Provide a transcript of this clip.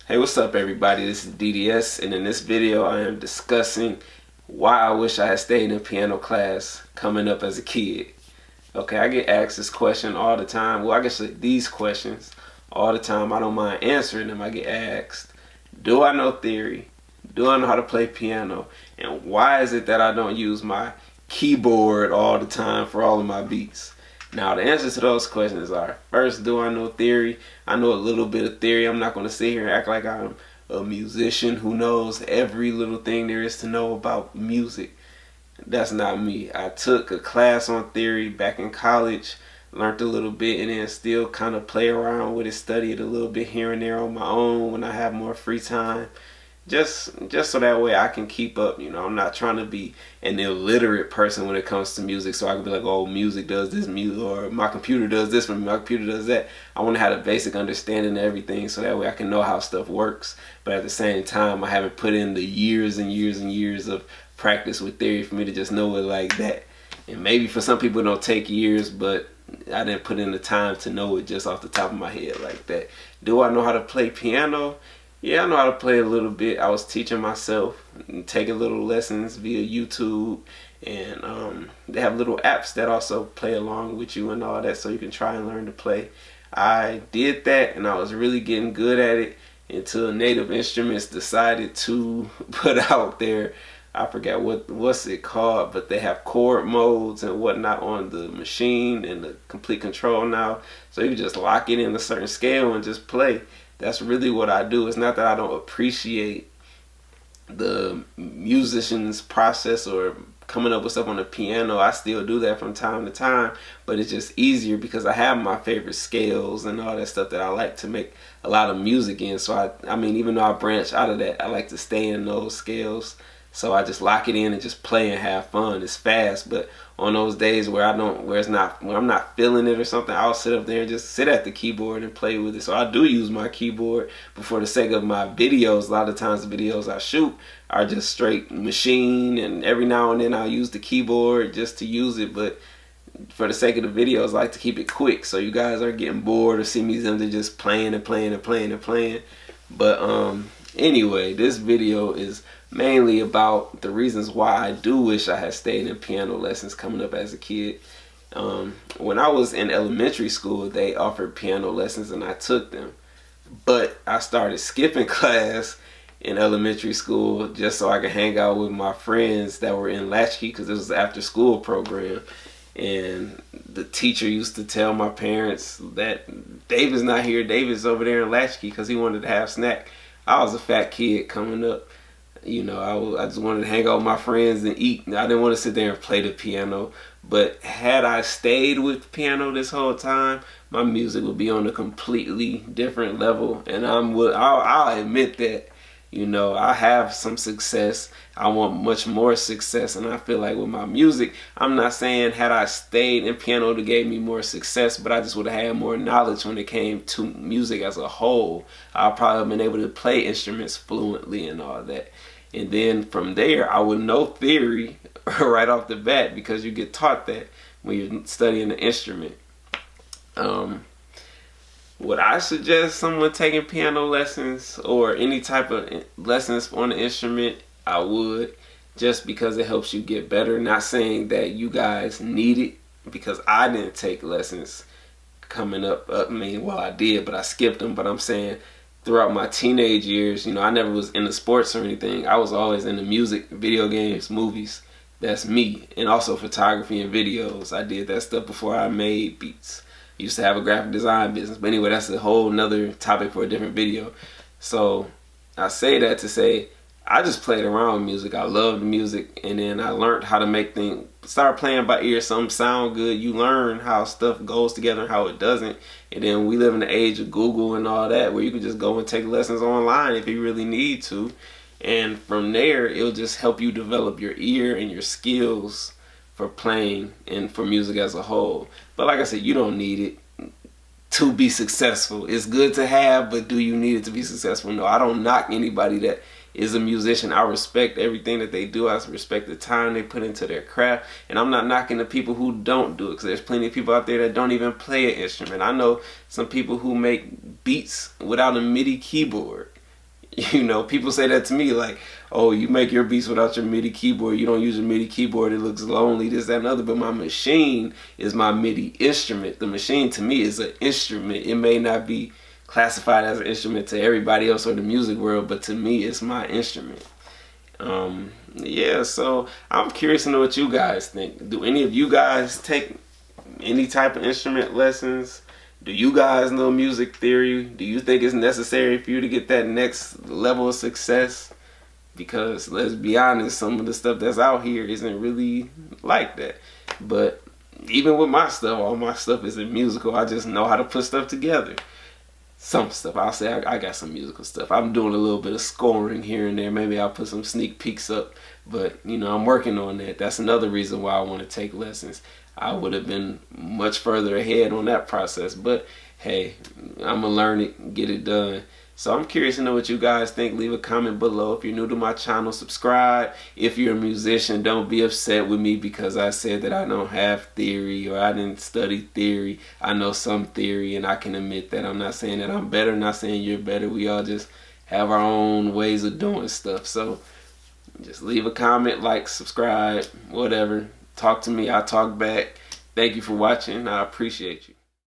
Hey, what's up everybody? This is DDS, and in this video I am discussing why I wish I had stayed in piano class coming up as a kid. Okay, I get asked this question all the time. Well, I guess these questions all the time. I don't mind answering them. I get asked, do I know theory? Do I know how to play piano? And why is it that I don't use my keyboard all the time for all of my beats? Now, the answers to those questions are, first, do I know theory? I know a little bit of theory. I'm not going to sit here and act like I'm a musician who knows every little thing there is to know about music. That's not me. I took a class on theory back in college, learned a little bit, and then still kind of play around with it, study it a little bit here and there on my own when I have more free time. Just so that way I can keep up. I'm not trying to be an illiterate person when it comes to music, so I can be like, oh, music does this, music, or my computer does this for me, my computer does that. I want to have a basic understanding of everything so that way I can know how stuff works. But at the same time, I haven't put in the years and years and years of practice with theory for me to just know it like that. And maybe for some people it don't take years, but I didn't put in the time to know it just off the top of my head like that. Do I know how to play piano? Yeah, I know how to play a little bit. I was teaching myself, taking little lessons via YouTube, and they have little apps that also play along with you and all that, so you can try and learn to play. I did that, and I was really getting good at it until Native Instruments decided to put out their, I forget what's it called, but they have chord modes and whatnot on the machine and the complete control now, so you can just lock it in a certain scale and just play. That's really what I do. It's not that I don't appreciate the musician's process or coming up with stuff on the piano. I still do that from time to time, but it's just easier because I have my favorite scales and all that stuff that I like to make a lot of music in. So I mean, even though I branch out of that, I like to stay in those scales. So I just lock it in and just play and have fun. It's fast, but on those days where I'm not feeling it or something, I'll sit up there and just sit at the keyboard and play with it. So I do use my keyboard, but for the sake of my videos, a lot of times the videos I shoot are just straight machine, and every now and then I'll use the keyboard just to use it. But for the sake of the videos, I like to keep it quick, so you guys are getting bored or see me just playing and playing and playing and playing. But anyway, this video is mainly about the reasons why I do wish I had stayed in piano lessons coming up as a kid. When I was in elementary school, they offered piano lessons and I took them. But I started skipping class in elementary school just so I could hang out with my friends that were in Latchkey, because it was an after school program. And the teacher used to tell my parents that David's not here, David's over there in Latchkey, because he wanted to have snack. I was a fat kid coming up. I just wanted to hang out with my friends and eat. I didn't want to sit there and play the piano. But had I stayed with piano this whole time, my music would be on a completely different level. And I'll admit that, I have some success. I want much more success. And I feel like with my music, I'm not saying had I stayed in piano to gave me more success, but I just would have had more knowledge when it came to music as a whole. I'll probably have been able to play instruments fluently and all that. And then from there, I would know theory right off the bat, because you get taught that when you're studying the instrument. Would I suggest someone taking piano lessons or any type of lessons on the instrument? I would, just because it helps you get better. Not saying that you guys need it, because I didn't take lessons coming up. I did, but I skipped them. But I'm saying throughout my teenage years, I never was into sports or anything. I was always into music, video games, movies. That's me. And also photography and videos. I did that stuff before I made beats. Used to have a graphic design business. But anyway, that's a whole nother topic for a different video. So I say that to say, I just played around with music. I loved music, and then I learned how to make things. Start playing by ear. Something sound good. You learn how stuff goes together and how it doesn't. And then we live in the age of Google and all that, where you can just go and take lessons online if you really need to. And from there, it'll just help you develop your ear and your skills for playing and for music as a whole. But like I said, you don't need it to be successful. It's good to have, but do you need it to be successful? No, I don't knock anybody that is a musician. I respect everything that they do. I respect the time they put into their craft. And I'm not knocking the people who don't do it, because there's plenty of people out there that don't even play an instrument. I know some people who make beats without a MIDI keyboard. You know, people say that to me like, oh, you make your beats without your MIDI keyboard. You don't use a MIDI keyboard. It looks lonely, this, that, and other. But my machine is my MIDI instrument. The machine to me is an instrument. It may not be classified as an instrument to everybody else or the music world, but to me, it's my instrument. Yeah, so I'm curious to know what you guys think. Do any of you guys take any type of instrument lessons? Do you guys know music theory? Do you think it's necessary for you to get that next level of success? Because let's be honest, some of the stuff that's out here isn't really like that. But even with my stuff, all my stuff isn't musical. I just know how to put stuff together. Some stuff, I'll say I got some musical stuff. I'm doing a little bit of scoring here and there. Maybe I'll put some sneak peeks up. But, you know, I'm working on that. That's another reason why I want to take lessons. I would have been much further ahead on that process. But, hey, I'm going to learn it, get it done. So I'm curious to know what you guys think. Leave a comment below. If you're new to my channel, subscribe. If you're a musician, don't be upset with me because I said that I don't have theory or I didn't study theory. I know some theory and I can admit that. I'm not saying that I'm better, I'm not saying you're better. We all just have our own ways of doing stuff. So just leave a comment, like, subscribe, whatever. Talk to me, I'll talk back. Thank you for watching. I appreciate you.